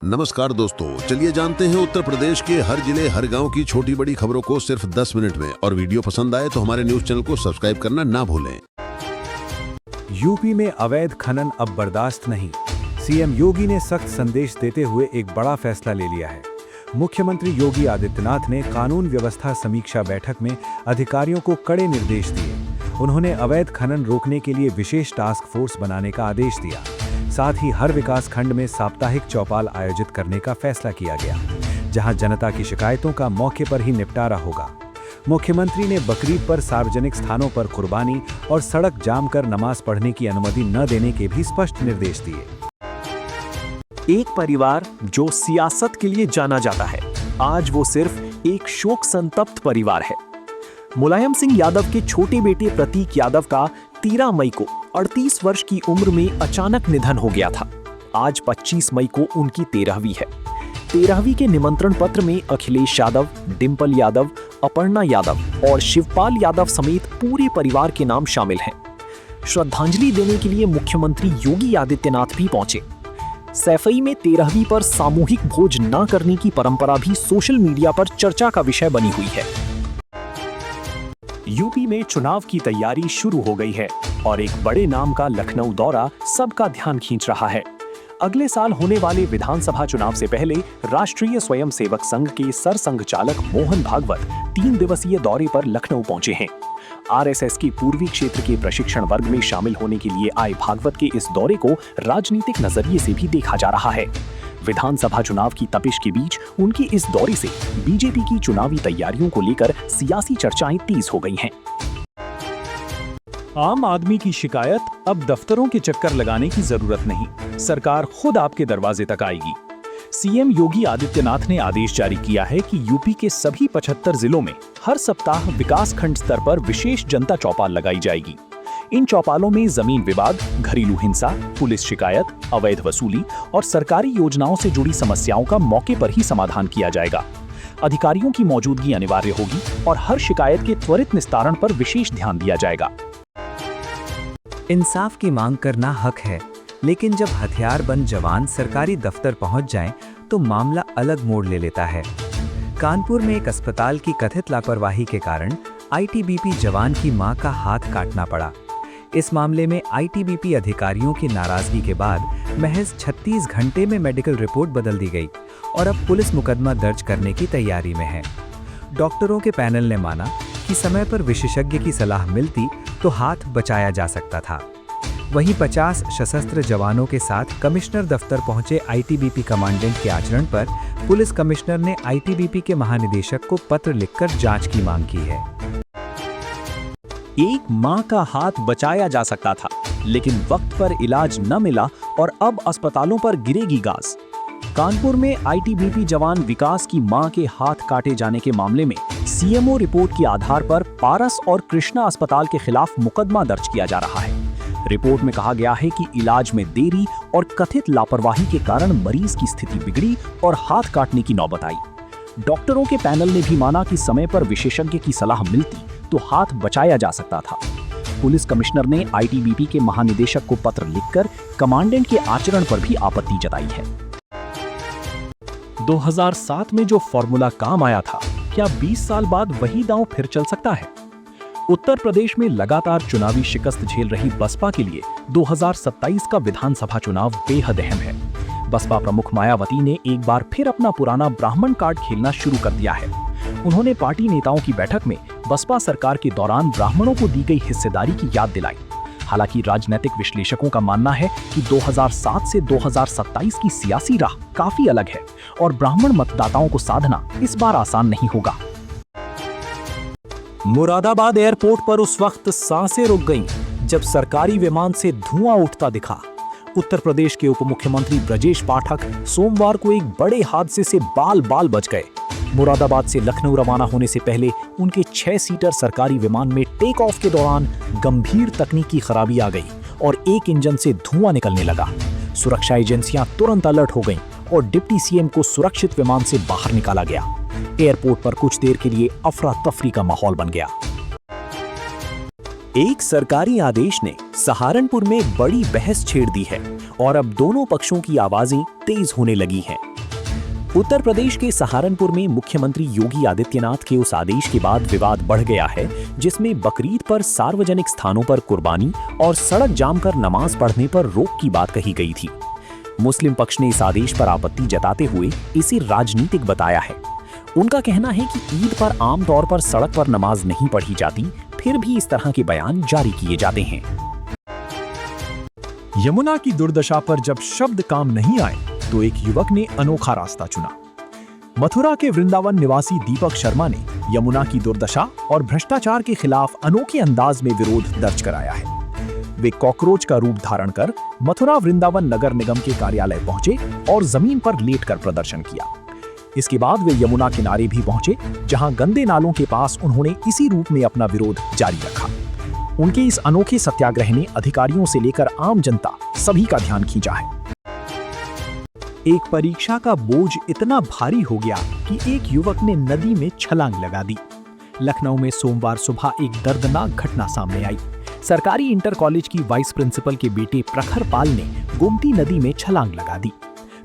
नमस्कार दोस्तों, चलिए जानते हैं उत्तर प्रदेश के हर जिले हर गांव की छोटी बड़ी खबरों को सिर्फ 10 मिनट में। और वीडियो पसंद आए तो हमारे न्यूज चैनल को सब्सक्राइब करना ना भूलें। यूपी में अवैध खनन अब बर्दाश्त नहीं। सीएम योगी ने सख्त संदेश देते हुए एक बड़ा फैसला ले लिया है। मुख्यमंत्री योगी आदित्यनाथ ने कानून व्यवस्था समीक्षा बैठक में अधिकारियों को कड़े निर्देश दिए। उन्होंने अवैध खनन रोकने के लिए विशेष टास्क फोर्स बनाने का आदेश दिया। साथ ही हर विकास खंड में साप्ताहिक चौपाल आयोजित करने का फैसला किया गया, जहां जनता की शिकायतों का मौके पर ही निपटारा होगा। मुख्यमंत्री ने बकरीद पर सार्वजनिक स्थानों पर कुर्बानी और सड़क जाम कर नमाज पढ़ने की अनुमति न देने के भी स्पष्ट निर्देश दिए। एक परिवार जो सियासत के लिए जाना जाता है, आज वो सिर्फ एक शोक संतप्त परिवार है। मुलायम सिंह यादव के छोटे बेटे प्रतीक यादव का 13 मई को 38 वर्ष की उम्र में अचानक निधन हो गया था। आज 25 मई को उनकी 13वीं है। 13वीं के निमंत्रण पत्र में अखिलेश यादव, डिंपल यादव, अपर्णा यादव और शिवपाल यादव समेत पूरे परिवार के नाम शामिल हैं। श्रद्धांजलि देने के लिए मुख्यमंत्री योगी आदित्यनाथ भी पहुंचे। सैफई में 13वीं पर सामूहिक भोज न करने की परंपरा भी सोशल मीडिया पर चर्चा का विषय बनी हुई है। यूपी में चुनाव की तैयारी शुरू हो गई है और एक बड़े नाम का लखनऊ दौरा सबका ध्यान खींच रहा है। अगले साल होने वाले विधानसभा चुनाव से पहले राष्ट्रीय स्वयंसेवक संघ के सरसंघ चालक मोहन भागवत 3 दिवसीय दौरे पर लखनऊ पहुंचे हैं। आरएसएस के पूर्वी क्षेत्र के प्रशिक्षण वर्ग में शामिल होने के लिए आए भागवत के इस दौरे को राजनीतिक नजरिए से भी देखा जा रहा है। विधानसभा चुनाव की तपिश के बीच उनकी इस दौरे से बीजेपी की चुनावी तैयारियों को लेकर सियासी चर्चाएं तेज हो गई हैं। आम आदमी की शिकायत अब दफ्तरों के चक्कर लगाने की जरूरत नहीं, सरकार खुद आपके दरवाजे तक आएगी। सीएम योगी आदित्यनाथ ने आदेश जारी किया है कि यूपी के सभी 75 जिलों में हर सप्ताह विकास खंड स्तर पर विशेष जनता चौपाल लगाई जाएगी। इन चौपालों में जमीन विवाद, घरेलू हिंसा, पुलिस शिकायत, अवैध वसूली और सरकारी योजनाओं से जुड़ी समस्याओं का मौके पर ही समाधान किया जाएगा। अधिकारियों की मौजूदगी अनिवार्य होगी और हर शिकायत के त्वरित निस्तारण पर विशेष ध्यान दिया जाएगा। इंसाफ की मांग करना हक है, लेकिन जब हथियारबंद जवान सरकारी दफ्तर पहुंच जाएं, तो मामला अलग मोड़ ले लेता है। कानपुर में एक अस्पताल की कथित लापरवाही के कारण आईटीबीपी जवान की मां का हाथ काटना पड़ा। इस मामले में आईटीबीपी अधिकारियों की नाराजगी के बाद महज 36 घंटे में मेडिकल रिपोर्ट बदल दी गई और अब पुलिस मुकदमा दर्ज करने की तैयारी में है। डॉक्टरों के पैनल ने माना कि समय पर विशेषज्ञ की सलाह मिलती तो हाथ बचाया जा सकता था। वहीं 50 सशस्त्र जवानों के साथ कमिश्नर दफ्तर पहुंचे आईटीबीपी कमांडेंट के आचरण पर पुलिस कमिश्नर ने आईटीबीपी के महानिदेशक को पत्र लिखकर जांच की मांग की है। एक मां का हाथ बचाया जा सकता था, लेकिन वक्त पर इलाज न मिला और अब अस्पतालों पर गिरेगी गाज। कानपुर में आईटीबीपी जवान विकास की मां के हाथ काटे जाने के मामले में सीएमओ रिपोर्ट के आधार पर पारस और कृष्णा अस्पताल के खिलाफ मुकदमा दर्ज किया जा रहा है। रिपोर्ट में कहा गया है कि इलाज में देरी और कथित लापरवाही के कारण मरीज की स्थिति बिगड़ी और हाथ काटने की नौबत आई। डॉक्टरों के पैनल ने भी माना कि समय पर विशेषज्ञ की सलाह मिलती तो हाथ बचाया जा सकता था। पुलिस कमिश्नर ने आईटीबीपी के महानिदेशक को पत्र लिखकर कमांडेंट के आचरण पर भी आपत्ति जताई है। 2007 में जो फॉर्मूला काम आया था, क्या 20 साल बाद वही दांव फिर चल सकता है? उत्तर प्रदेश में लगातार चुनावी शिकस्त झेल रही बसपा के लिए 2027 का विधानसभा चुनाव बेहद अहम है। बसपा प्रमुख मायावती ने एक बार फिर अपना पुराना ब्राह्मण कार्ड खेलना शुरू कर दिया है। उन्होंने पार्टी नेताओं की बैठक में बसपा सरकार के दौरान ब्राह्मणों को दी गई हिस्सेदारी की याद दिलाई। हालांकि राजनीतिक विश्लेषकों का मानना है कि 2007 से 2027 की सियासी राह काफी अलग है और ब्राह्मण मतदाताओं को साधना इस बार आसान नहीं होगा। मुरादाबाद एयरपोर्ट पर उस वक्त सांसें रुक गईं जब सरकारी विमान से धुआं उठता दिखा। उत्तर प्रदेश के उप मुख्यमंत्री ब्रजेश पाठक सोमवार को एक बड़े हादसे से बाल बाल बच गए। मुरादाबाद से लखनऊ रवाना होने से पहले उनके 6 सीटर सरकारी विमान में टेक ऑफ के दौरान गंभीर तकनीकी खराबी आ गई और एक इंजन से धुआं निकलने लगा। सुरक्षा एजेंसियां तुरंत अलर्ट हो गईं और डिप्टी सीएम को सुरक्षित विमान से बाहर निकाला गया। एयरपोर्ट पर कुछ देर के लिए अफरा तफरी का माहौल बन गया। एक सरकारी आदेश ने सहारनपुर में बड़ी बहस छेड़ दी है और अब दोनों पक्षों की आवाजें तेज होने लगी हैं। उत्तर प्रदेश के सहारनपुर में मुख्यमंत्री योगी आदित्यनाथ के उस आदेश के बाद विवाद बढ़ गया है जिसमें बकरीद पर सार्वजनिक स्थानों पर कुर्बानी और सड़क जाम कर नमाज पढ़ने पर रोक की बात कही गई थी। मुस्लिम पक्ष ने इस आदेश पर आपत्ति जताते हुए इसे राजनीतिक बताया है। उनका कहना है कि ईद पर आमतौर पर सड़क पर नमाज नहीं पढ़ी जाती, फिर भी इस तरह के बयान जारी किए जाते हैं। यमुना की दुर्दशा पर जब शब्द काम नहीं आए तो एक युवक ने अनोखा रास्ता चुना। मथुरा के वृंदावन निवासी दीपक शर्मा ने यमुना की दुर्दशा और भ्रष्टाचार के खिलाफ अनोखे अंदाज में विरोध दर्ज कराया है। वे कॉकरोच का रूप धारण कर मथुरा वृंदावन नगर निगम के कार्यालय पहुंचे और जमीन पर लेटकर प्रदर्शन किया। इसके बाद वे यमुना किनारे भी पहुंचे, जहां गंदे नालों के पास उन्होंने इसी रूप में अपना विरोध जारी रखा। उनके इस अनोखे सत्याग्रह ने अधिकारियों से लेकर आम जनता सभी का ध्यान खींचा है। एक परीक्षा का बोझ इतना भारी हो गया कि एक युवक ने नदी में छलांग लगा दी। लखनऊ में सोमवार सुबह एक दर्दनाक घटना सामने आई। सरकारी इंटर कॉलेज की वाइस प्रिंसिपल के बेटे प्रखर पाल ने गोमती नदी में छलांग लगा दी।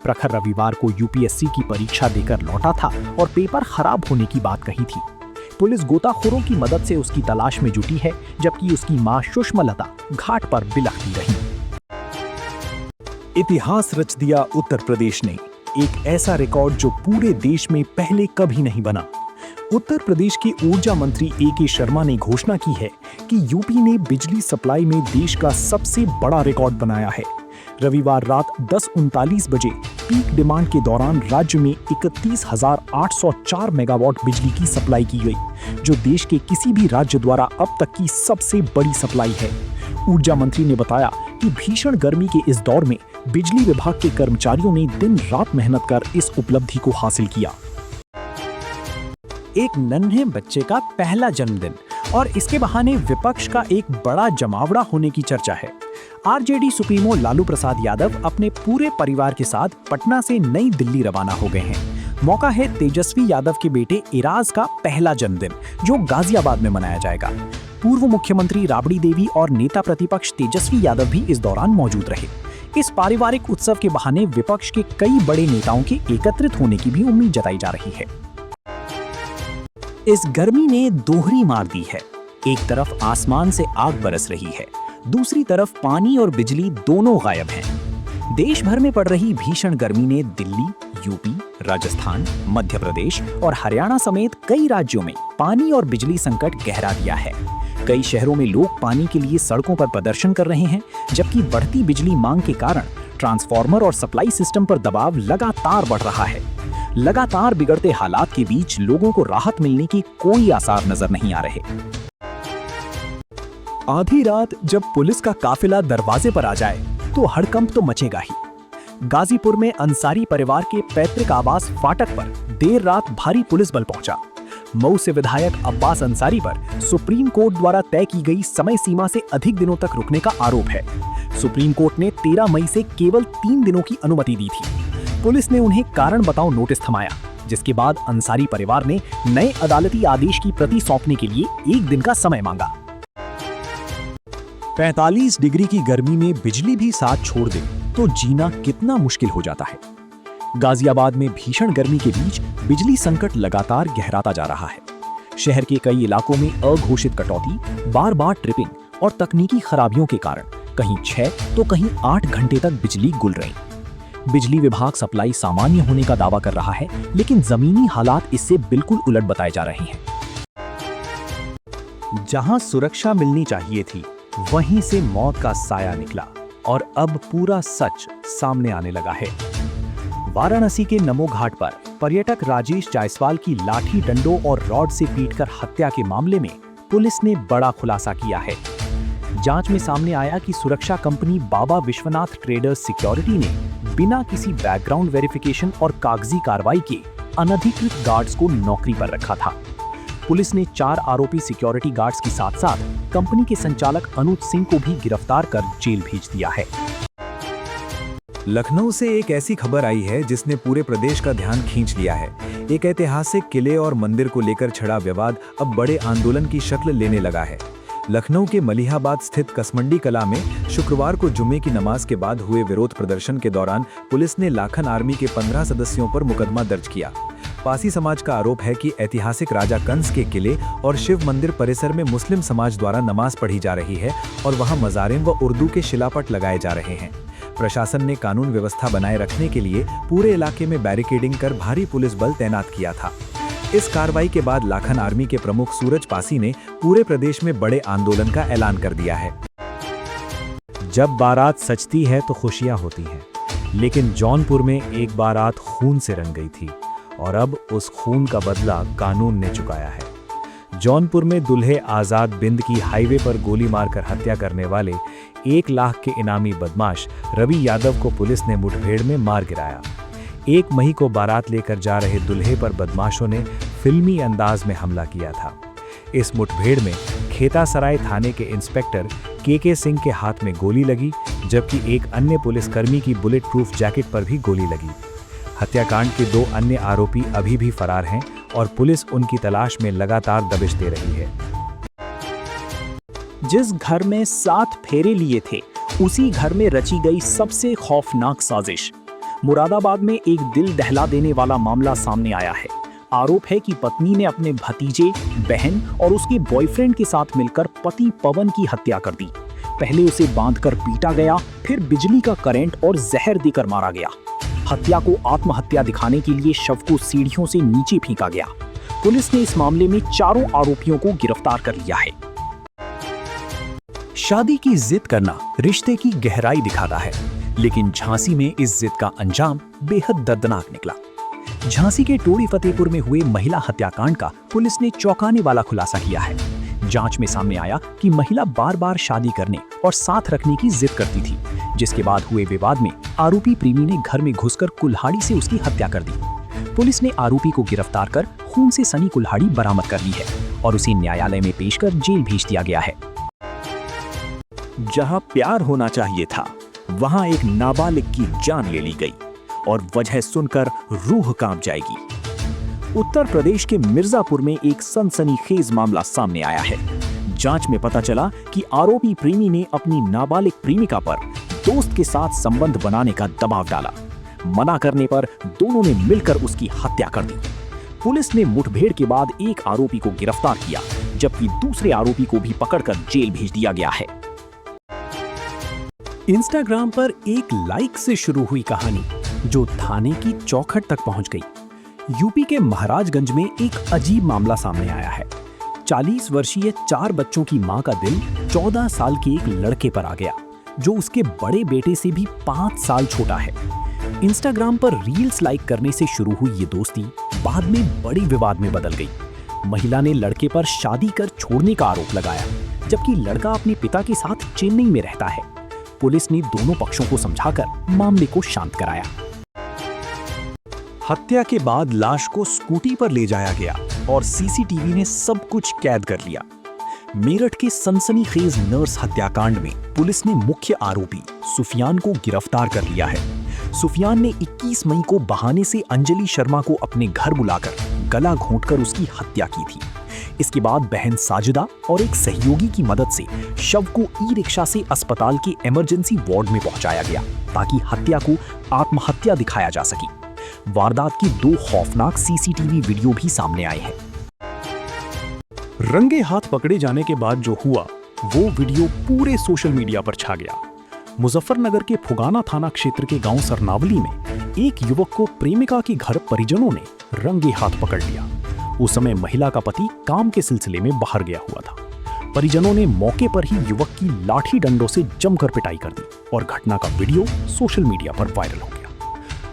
प्रखर रविवार को यूपीएससी की परीक्षा देकर लौटा था और पेपर खराब होने की बात कही थी। पुलिस गोताखोरों की मदद से उसकी तलाश में जुटी है, जबकि उसकी मां सुषमलता घाट पर बिलखती रही। इतिहास रच दिया उत्तर प्रदेश ने, एक ऐसा रिकॉर्ड जो पूरे देश में पहले कभी नहीं बना। उत्तर प्रदेश के ऊर्जा मंत्री ए.के. शर्मा ने घोषणा की है कि यूपी ने बिजली सप्लाई में देश का सबसे बड़ा रिकॉर्ड बनाया है। रविवार रात 10:39 बजे पीक डिमांड के दौरान राज्य में 31,804 मेगावाट बिजली की सप्लाई की गई, जो देश के किसी भी राज्य द्वारा अब तक की सबसे बड़ी सप्लाई है। ऊर्जा मंत्री ने बताया कि भीषण गर्मी के इस दौर में बिजली विभाग के कर्मचारियों ने दिन रात मेहनत कर इस उपलब्धि को हासिल किया। एक नन्हे बच्चे का पहला जन्मदिन और इसके बहाने विपक्ष का एक बड़ा जमावड़ा होने की चर्चा है। आरजेडी सुप्रीमो लालू प्रसाद यादव अपने पूरे परिवार के साथ पटना से नई दिल्ली रवाना हो गए हैं। मौका है तेजस्वी यादव के बेटे इराज का पहला जन्मदिन, जो गाजियाबाद में मनाया जाएगा। पूर्व मुख्यमंत्री राबड़ी देवी और नेता प्रतिपक्ष तेजस्वी यादव भी इस दौरान मौजूद रहे। इस पारिवारिक उत्सव के बहाने विपक्ष के कई बड़े नेताओं के एकत्रित होने की भी उम्मीद जताई जा रही है। इस गर्मी ने दोहरी मार दी है। एक तरफ आसमान से आग बरस रही है, दूसरी तरफ पानी और बिजली दोनों गायब हैं। देश भर में पड़ रही भीषण गर्मी ने दिल्ली, यूपी, राजस्थान, मध्य प्रदेश और हरियाणा समेत कई राज्यों में पानी और बिजली संकट गहरा दिया है। कई शहरों में लोग पानी के लिए सड़कों पर प्रदर्शन कर रहे हैं, जबकि बढ़ती बिजली मांग के कारण ट्रांसफार्मर और सप्लाई सिस्टम पर दबाव लगातार बढ़ रहा है। लगातार बिगड़ते हालात के बीच लोगों को राहत मिलने की कोई आसार नजर नहीं आ रहे। आधी रात जब पुलिस का काफिला दरवाजे पर आ जाए तो हड़कंप तो मचेगा ही। गाजीपुर में अंसारी परिवार के पैतृक आवास फाटक पर देर रात भारी पुलिस बल पहुंचा। मऊ से विधायक अब्बास अंसारी पर सुप्रीम कोर्ट द्वारा तय की गई समय सीमा से अधिक दिनों तक रुकने का आरोप है। सुप्रीम कोर्ट ने 13 मई से केवल 3 दिनों की अनुमति दी थी। पुलिस ने उन्हें कारण बताओ नोटिस थमाया, जिसके बाद अंसारी परिवार ने नए अदालती आदेश की प्रति सौंपने के लिए 1 दिन का समय मांगा। 45 डिग्री की गर्मी में बिजली भी साथ छोड़ दे तो जीना कितना मुश्किल हो जाता है। गाजियाबाद में भीषण गर्मी के बीच बिजली संकट लगातार गहराता जा रहा है। शहर के कई इलाकों में अघोषित कटौती, बार-बार ट्रिपिंग और तकनीकी खराबियों के कारण कहीं 6 तो कहीं 8 घंटे तक बिजली गुल रही। बिजली विभाग सप्लाई सामान्य होने का दावा कर रहा है, लेकिन जमीनी हालात इससे बिल्कुल उलट बताए जा रहे हैं। जहां सुरक्षा मिलनी चाहिए थी, वहीं से मौत का साया निकला और अब पूरा सच सामने आने लगा है। वाराणसी के नमो घाट पर पर्यटक राजेश जायसवाल की लाठी डंडों और रॉड से पीटकर हत्या के मामले में पुलिस ने बड़ा खुलासा किया है। जांच में सामने आया कि सुरक्षा कंपनी बाबा विश्वनाथ ट्रेडर्स सिक्योरिटी ने बिना किसी बैकग्राउंड वेरिफिकेशन और कागजी कार्रवाई के अनधिकृत गार्ड्स को नौकरी पर रखा था। पुलिस ने 4 आरोपी सिक्योरिटी गार्ड्स के साथ साथ कंपनी के संचालक अनुज सिंह को भी गिरफ्तार कर जेल भेज दिया है। लखनऊ से एक ऐसी खबर आई है जिसने पूरे प्रदेश का ध्यान खींच लिया है। एक ऐतिहासिक किले और मंदिर को लेकर छिड़ा विवाद अब बड़े आंदोलन की शक्ल लेने लगा है। लखनऊ के मलिहाबाद स्थित कसमंडी कला में शुक्रवार को जुम्मे की नमाज के बाद हुए विरोध प्रदर्शन के दौरान पुलिस ने लाखन आर्मी के 15 सदस्यों पर मुकदमा दर्ज किया। पासी समाज का आरोप है कि ऐतिहासिक राजा कंस के किले और शिव मंदिर परिसर में मुस्लिम समाज द्वारा नमाज पढ़ी जा रही है और वहां मज़ारिम व उर्दू के शिलापट लगाए जा रहे हैं। प्रशासन ने कानून व्यवस्था बनाए रखने के लिए पूरे इलाके में बैरिकेडिंग कर भारी पुलिस बल तैनात किया था। इस कार्रवाई के बाद लाखन आर्मी के प्रमुख सूरज पासी ने पूरे प्रदेश में बड़े आंदोलन का ऐलान कर दिया है। जब बारात सजती है तो खुशियां होती हैं, लेकिन जौनपुर में एक बारात खून से रंग गई थी और अब उस खून का बदला कानून ने चुकाया है। जौनपुर में दुल्हे आज़ाद बिंद की हाईवे पर गोली मारकर हत्या करने वाले 1 लाख के इनामी बदमाश रवि यादव को पुलिस ने मुठभेड़ में मार गिराया। 1 मई को बारात लेकर जा रहे दुल्हे पर बदमाशों ने फिल्मी अंदाज में हमला किया था। इस मुठभेड़ में खेतासराय थाने के इंस्पेक्टर के सिंह के हाथ में गोली लगी, जबकि एक अन्य पुलिसकर्मी की बुलेट प्रूफ जैकेट पर भी गोली लगी। हत्याकांड के 2 अन्य आरोपी अभी भी फरार हैं और पुलिस उनकी तलाश में लगातार दबिश दे रही है। जिस घर में 7 फेरे लिए थे, उसी घर में रची गई सबसे खौफनाक साजिश। मुरादाबाद में एक दिल दहला देने वाला मामला सामने आया है। आरोप है कि पत्नी ने अपने भतीजे, बहन और उसके बॉयफ्रेंड के साथ मिलकर पति पवन की हत्या कर दी। पहले उसे बांधकर पीटा गया, फिर बिजली का करंट और जहर देकर मारा गया। हत्या को आत्महत्या दिखाने के लिए शव को सीढ़ियों से नीचे फेंका गया। पुलिस ने इस मामले में 4 आरोपियों को गिरफ्तार कर लिया है। शादी की जिद करना रिश्ते की गहराई दिखाता है, लेकिन झांसी में इस जिद का अंजाम बेहद दर्दनाक निकला। झांसी के टोड़ी फतेहपुर में हुए महिला हत्याकांड का पुलिस ने चौंकाने वाला खुलासा किया है। जांच में सामने आया कि महिला बार-बार शादी करने और साथ रखने की जिद करती थी, जिसके बाद हुए विवाद में आरोपी प्रेमी ने घर में घुसकर कुल्हाड़ी से उसकी हत्या कर दी। पुलिस ने आरोपी को गिरफ्तार कर खून से सनी कुल्हाड़ी बरामद कर ली है और उसे न्यायालय में पेश कर जेल भेज दिया गया है। जहां प्यार होना चाहिए था, वहां एक नाबालिग की जान ले ली गई और वजह सुनकर रूह कांप जाएगी। उत्तर प्रदेश के मिर्जापुर में एक सनसनीखेज मामला सामने आया है। जांच में पता चला कि आरोपी प्रेमी ने अपनी नाबालिग प्रेमिका पर दोस्त के साथ संबंध बनाने का दबाव डाला। मना करने पर दोनों ने मिलकर उसकी हत्या कर दी। पुलिस ने मुठभेड़ के बाद एक आरोपी को गिरफ्तार किया, जबकि दूसरे आरोपी को भी पकड़कर जेल भेज दिया गया है। इंस्टाग्राम पर एक लाइक से शुरू हुई कहानी जो थाने की चौखट तक पहुंच गई। यूपी के महाराजगंज में एक अजीब मामला सामने आया है। 40 वर्षीय 4 बच्चों की मां का दिल 14 साल के एक लड़के पर आ गया, जो उसके बड़े बेटे से भी 5 साल छोटा है। इंस्टाग्राम पर रील्स लाइक करने से शुरू हुई ये दोस्ती बाद में बड़े विवाद में बदल गई। महिला ने लड़के पर शादी कर छोड़ने का आरोप लगाया, जबकि लड़का अपने पिता के साथ चेन्नई में रहता है। पुलिस ने दोनों पक्षों को समझाकर मामले को शांत कराया। हत्या के बाद लाश को स्कूटी पर ले जाया गया और सीसीटीवी ने सब कुछ कैद कर लिया। मेरठ के सनसनीखेज नर्स हत्याकांड में पुलिस ने मुख्य आरोपी सुफियान को गिरफ्तार कर लिया है। सुफियान ने 21 मई को बहाने से अंजलि शर्मा को अपने घर बुलाकर गला घोंटकर उसकी हत्या की थी। इसके बाद बहन साजिदा और एक सहयोगी की मदद से शव को ई-रिक्शा से अस्पताल के इमरजेंसी वार्ड में पहुंचाया गया, ताकि हत्या को आत्महत्या दिखाया जा सके। वारदात की 2 खौफनाक सीसीटीवी वीडियो भी सामने आए हैं। रंगे हाथ पकड़े जाने के बाद जो हुआ, वो वीडियो पूरे सोशल मीडिया पर छा गया। मुजफ्फरनगर के फुगाना थाना क्षेत्र के गांव सरनावली में एक युवक को प्रेमिका के घर परिजनों ने रंगे हाथ पकड़ लिया। उस समय महिला का पति काम के सिलसिले में बाहर गया हुआ था। परिजनों ने मौके पर ही युवक की लाठी डंडों से जमकर पिटाई कर दी और घटना का वीडियो सोशल मीडिया पर वायरल हो गया।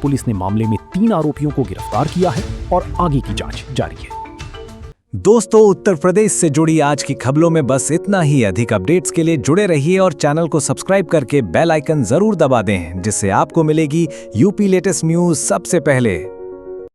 पुलिस ने मामले में 3 आरोपियों को गिरफ्तार किया है और आगे की जांच जारी है। दोस्तों, उत्तर प्रदेश से जुड़ी आज की खबरों में बस इतना ही। अधिक अपडेट्स के लिए जुड़े रहिए और चैनल को सब्सक्राइब करके बेल आइकन जरूर दबा दें, जिससे आपको मिलेगी यूपी लेटेस्ट न्यूज सबसे पहले।